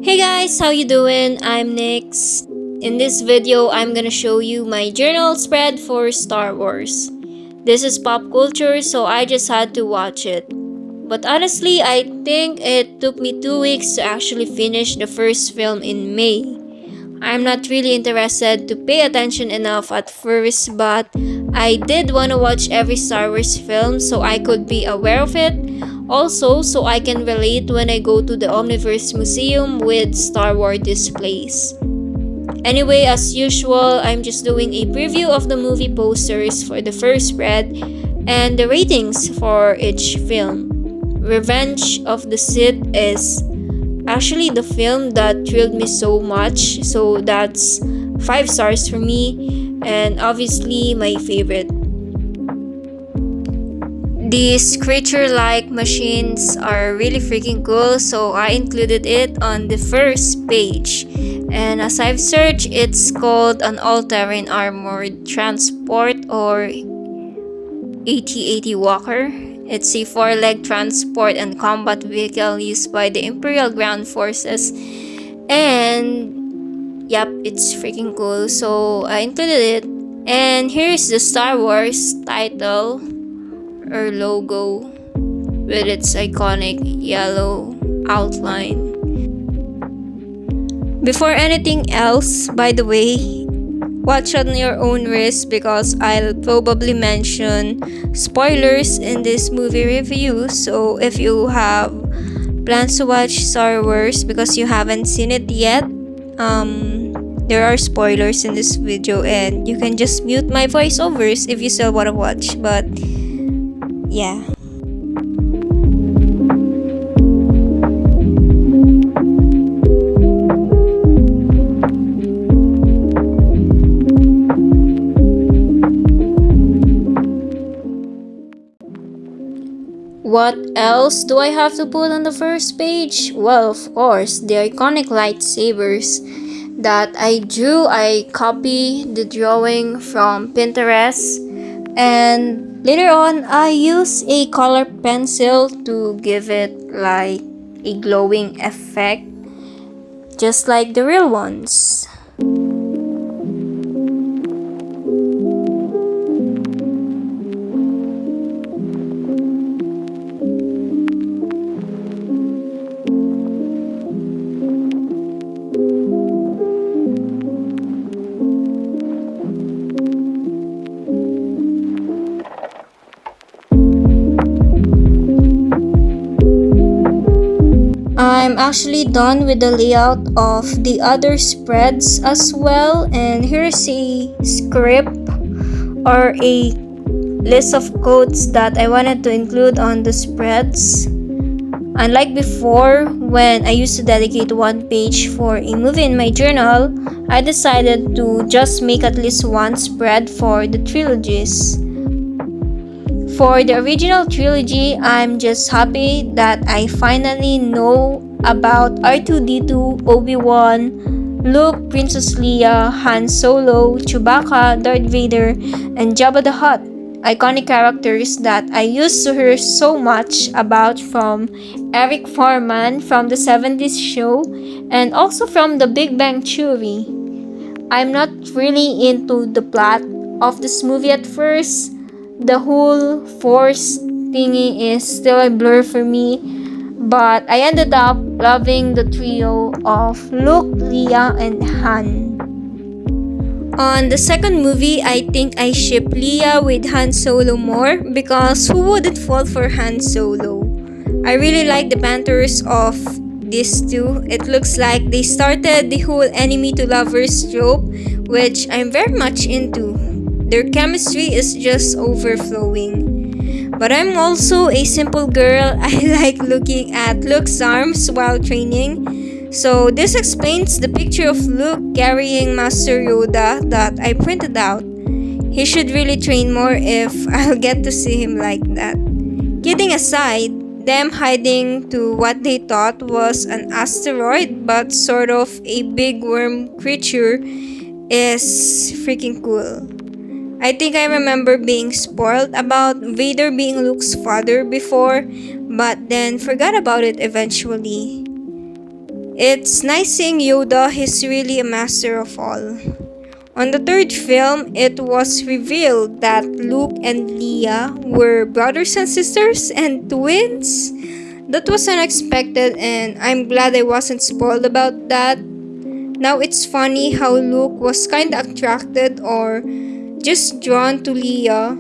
Hey guys, how you doing? I'm Nix. In this video, I'm gonna show you my journal spread for Star Wars. This is pop culture, so I just had to watch it. But honestly, I think it took me 2 weeks to actually finish the first film in May. I'm not really interested to pay attention enough at first, but I did want to watch every Star Wars film so I could be aware of it. Also, so I can relate when I go to the Omniverse Museum with Star Wars displays. Anyway, as usual, I'm just doing a preview of the movie posters for the first spread and the ratings for each film. Revenge of the Sith is actually the film that thrilled me so much, so that's 5 stars for me, and obviously my favorite. These creature-like machines are really freaking cool, so I included it on the first page. And as I've searched, it's called an all-terrain armored transport or AT-AT Walker. It's a 4-leg transport and combat vehicle used by the Imperial Ground Forces. And yep, it's freaking cool, so I included it. And here's the Star Wars title or logo with its iconic yellow outline. Before anything else, by the way, watch on your own risk because I'll probably mention spoilers in this movie review. So if you have plans to watch Star Wars because you haven't seen it yet, there are spoilers in this video and you can just mute my voiceovers if you still want to watch. But yeah. What else do I have to put on the first page? Well, of course, the iconic lightsabers that I drew. I copied the drawing from Pinterest, and later on I use a color pencil to give it like a glowing effect, just like the real ones. I'm actually done with the layout of the other spreads as well, and here's a script or a list of quotes that I wanted to include on the spreads. Unlike before, when I used to dedicate one page for a movie in my journal, I decided to just make at least one spread for the trilogies. For the original trilogy, I'm just happy that I finally know about R2-D2, Obi-Wan, Luke, Princess Leia, Han Solo, Chewbacca, Darth Vader, and Jabba the Hutt. Iconic characters that I used to hear so much about from Eric Foreman from the 70s show and also from The Big Bang Theory. I'm not really into the plot of this movie at first. The whole Force thingy is still a blur for me, but I ended up loving the trio of Luke, Leia, and Han. On the second movie, I think I ship Leia with Han Solo more because who wouldn't fall for Han Solo? I really like the banters of these two. It looks like they started the whole enemy to lovers trope, which I'm very much into. Their chemistry is just overflowing. But I'm also a simple girl. I like looking at Luke's arms while training. So this explains the picture of Luke carrying Master Yoda that I printed out. He should really train more if I'll get to see him like that. Kidding aside, them hiding to what they thought was an asteroid but sort of a big worm creature is freaking cool. I think I remember being spoiled about Vader being Luke's father before, but then forgot about it eventually. It's nice seeing Yoda, he's really a master of all. On the third film, it was revealed that Luke and Leia were brothers and sisters and twins. That was unexpected, and I'm glad I wasn't spoiled about that. Now it's funny how Luke was kinda attracted or just drawn to Leia,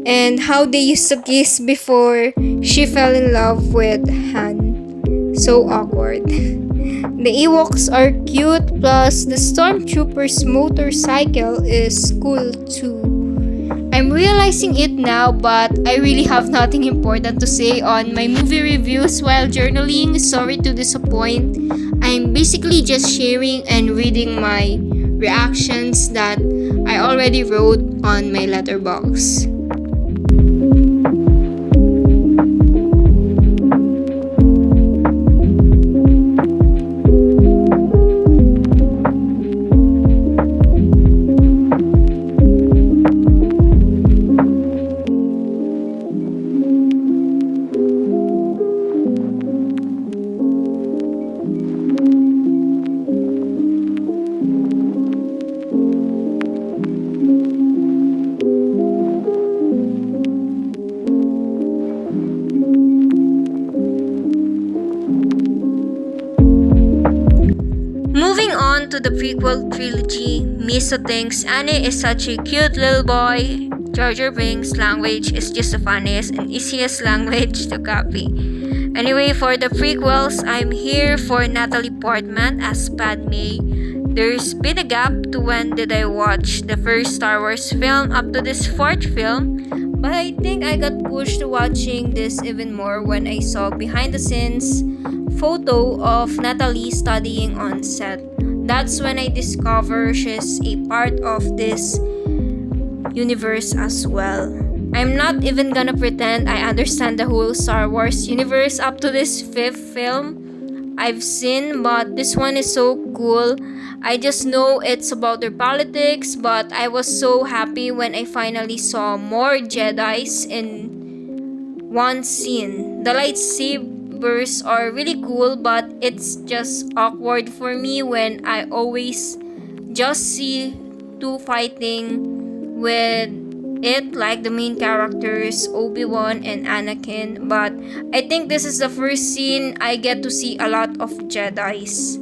and how they used to kiss before she fell in love with Han. So awkward. The Ewoks are cute, plus the Stormtrooper's motorcycle is cool too. I'm realizing it now, but I really have nothing important to say on my movie reviews while journaling. Sorry to disappoint. I'm basically just sharing and reading my reactions that I already wrote on my letterbox. Moving on to the prequel trilogy, Miso thinks Annie is such a cute little boy. Jar Jar Binks' language is just the funniest and easiest language to copy. Anyway, for the prequels, I'm here for Natalie Portman as Padme. There's been a gap to when did I watch the first Star Wars film up to this fourth film, but I think I got pushed to watching this even more when I saw behind the scenes photo of Natalie studying on set. That's when I discover she's a part of this universe as well. I'm not even gonna pretend I understand the whole Star Wars universe up to this fifth film I've seen, but this one is so cool. I just know it's about their politics, but I was so happy when I finally saw more Jedis in one scene. The lightsabers are really cool, but it's just awkward for me when I always just see two fighting with it like the main characters Obi-Wan and Anakin, but I think this is the first scene I get to see a lot of Jedis.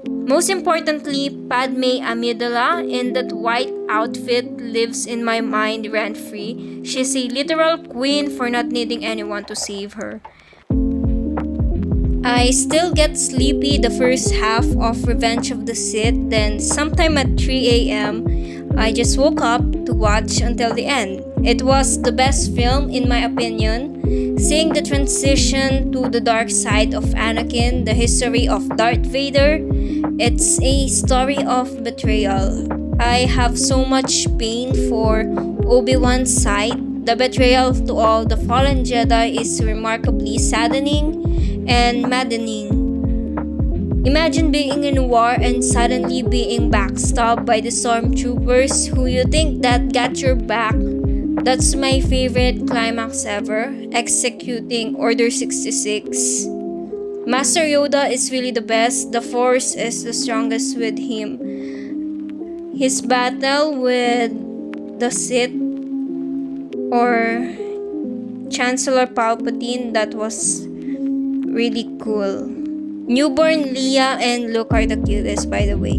Most importantly, Padme Amidala in that white outfit lives in my mind rent-free. She's a literal queen for not needing anyone to save her. I still get sleepy the first half of Revenge of the Sith, then sometime at 3 a.m., I just woke up to watch until the end. It was the best film in my opinion. Seeing the transition to the dark side of Anakin, the history of Darth Vader, it's a story of betrayal. I have so much pain for Obi-Wan's side. The betrayal to all the fallen Jedi is remarkably saddening and maddening. Imagine being in war and suddenly being backstabbed by the stormtroopers who you think that got your back. That's my favorite climax ever, executing Order 66. Master Yoda is really the best. The Force is the strongest with him. His battle with the Sith or Chancellor Palpatine, that was really cool. Newborn Leia and Luke are the cutest, by the way.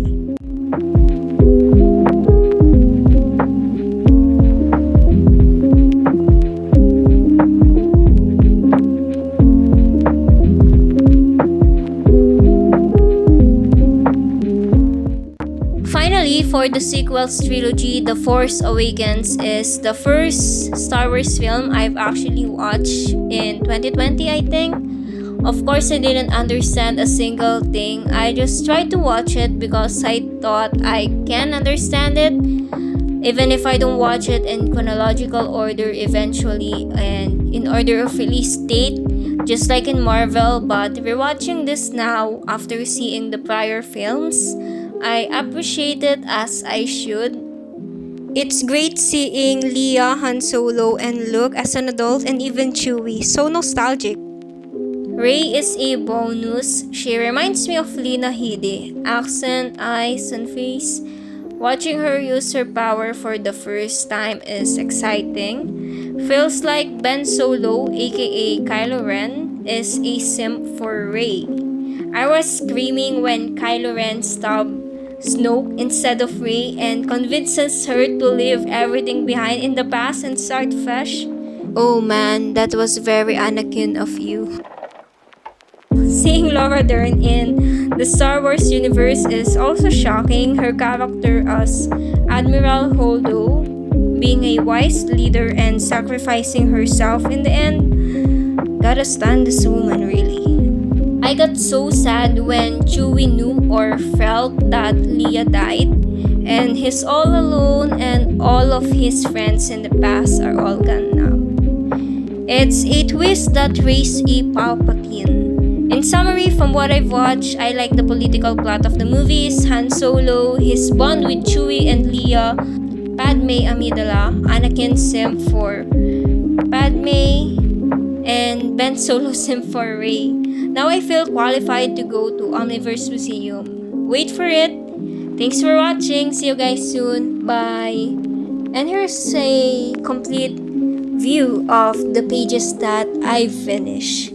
Finally, for the sequels trilogy, The Force Awakens is the first Star Wars film I've actually watched in 2020, I think. Of course, I didn't understand a single thing. I just tried to watch it because I thought I can understand it, even if I don't watch it in chronological order eventually and in order of release date, just like in Marvel. But rewatching this now after seeing the prior films, I appreciate it as I should. It's great seeing Leia, Han Solo, and Luke as an adult, and even Chewie. So nostalgic. Rey is a bonus. She reminds me of Lina Headey. Accent, eyes, and face. Watching her use her power for the first time is exciting. Feels like Ben Solo, aka Kylo Ren, is a simp for Rey. I was screaming when Kylo Ren stabbed Snoke instead of Rey and convinces her to leave everything behind in the past and start fresh. Oh man, that was very Anakin of you. Seeing Laura Dern in the Star Wars universe is also shocking. Her character as Admiral Holdo, being a wise leader and sacrificing herself in the end, gotta stand this woman really. I got so sad when Chewie knew or felt that Leia died, and he's all alone and all of his friends in the past are all gone now. It's a twist that raised a Palpatine. In summary, from what I've watched, I like the political plot of the movies, Han Solo, his bond with Chewie and Leia, Padme Amidala, Anakin simp for Padme, and Ben Solo simp for Rey. Now I feel qualified to go to Omniverse Museum. Wait for it. Thanks for watching. See you guys soon. Bye. And here's a complete view of the pages that I finished.